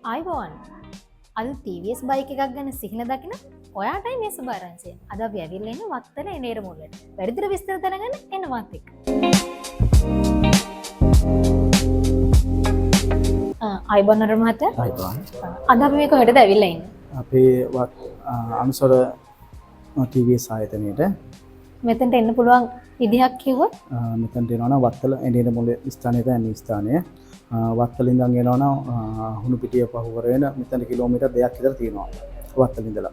අයිබෝන් අද TVS bike එකක් ගැන සිහින දකින ඔයාටයි මේ සුභාරංචිය. අද අපි ඇවිල්ලා ඉන්නේ වත්තල එනේර මුල්ලට. වැඩිදුර විස්තර දැනගන්න එන්න මාත් එක්ක. අයිබෝන් නර මහත්තයා. අයිබෝන්. අද අපි මේක කොහෙටද ඇවිල්ලා ඉන්නේ? අපේ අනුසර TVS ආයතනයේට මෙතනට එන්න පුළුවන් විදිහක් කිව්වොත් මෙතනට එනවා නම් වත්තල එනේර මුල්ල ස්ථානයේ තමයි ස්ථානය. වත්තල ඉඳන් එනවා නම් හුණුපිටිය පහු කරගෙන මෙතන කිලෝමීටර් 2ක් විතර තියෙනවා. වත්තල ඉඳලා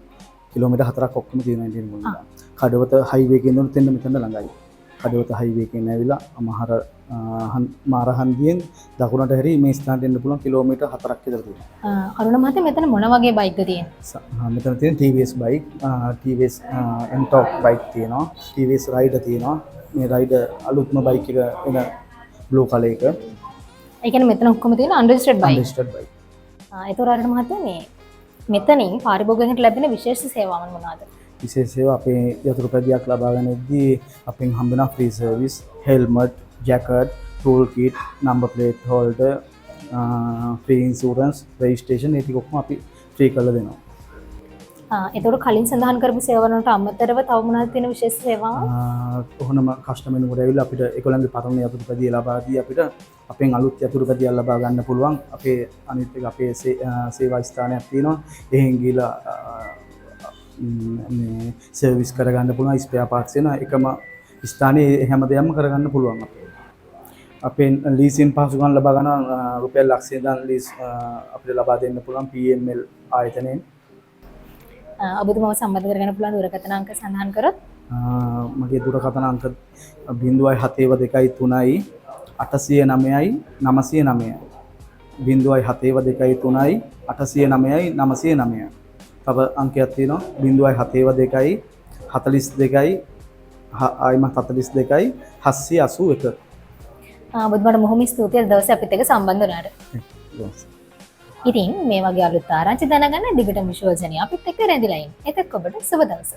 කිලෝමීටර් 4ක් ඔක්කොම තියෙනවා එනේර මුල්ල. කඩවත හයිවේ එකෙන් උඩ තෙන්න මෙතන ළඟයි. කඩවත හයිවේ එකෙන් ඇවිල්ලා මාරහන්දියෙන් දකුණට හැරි මේ ස්ථානට එන්න පුළුවන් කිලෝමීටර් 4ක් විතර තියෙනවා. අරුණ මහත්තයා මෙතන මොන වගේ බයික්ද තියෙන්නේ? මෙතන තියෙන TVS bike, TVS N-Top bike තියෙනවා, TVS Raider තියෙනවා. මේ Raider අලුත්ම බයික් එක එන බ්ලූ කලර් එක. ඒ කියන්නේ මෙතන ඔක්කොම තියෙන අන්ඩර්ස්ටඩ් බයික්. අන්ඩර්ස්ටඩ් බයික්. ඒතොර අරුණ මහත්තයා මේ මෙතනින් පාරිභෝගිකයන්ට ලැබෙන විශේෂ සේවාවන් මොනවාද? විශේෂ සේවා අපේ යතුරුපැදියක් ලබා ගන්නදී අපෙන් හම්බෙන free service, helmet, jacket, tool kit, number plate holder, free insurance, registration ඒ ටික ඔක්කොම අපි ෆ්‍රී කරලා දෙනවා. ඒතකොට කලින් සඳහන් කරපු සේවාවන් වලට අමතරව තව මොනවද තියෙන විශේෂ සේවාවන්? කොහොනම කස්ටමර්ෙකුට ඇවිල්ලා අපිට ඒගොල්ලන්ගේ පරණ යතුරුපැදිය ලබා දී අපිට අපෙන් අලුත් යතුරුපැදියක් ලබා ගන්න පුළුවන්. අපේ අනිත් එක අපේ සේවා ස්ථානයක් තියෙනවා. එහෙන් ගිහලා මේ සර්විස් කරගන්න පුළුවන්, ස්පෙයා පාර්ට්ස් වෙන එකම ස්ථානයේ හැම දෙයක්ම කරගන්න පුළුවන් අපේ. අපේ ලීසින් පහසුකම් ලබා ගන්න රුපියල් ලක්ෂයක් ඉඳන් ලීස් අපිට ලබා දෙන්න පුළුවන් PML ආයතනයෙන්. ඔබතුමාව සම්බන්ධ කරගන්න පුළුවන් දුරකථන අංක සඳහන් කරොත් මගේ දුරකථන අංක 0.72 809යි 909 0.72 809යි 909. තව අංකයක් තියෙනවා 0.72 42යි ආයිම 42යි 781. ඔබතුමාට බොහොම ස්තුතියි දවසේ අපිත් එක්ක සම්බන්ධ වුණාට. ඉතින් මේ වගේ අලුත් ආරංචි දැනගන්න දිගටම විශ්වසනීය අපිත් එක්ක රැඳිලා ඉන්න. එතෙක් ඔබට සුබ දවසක්.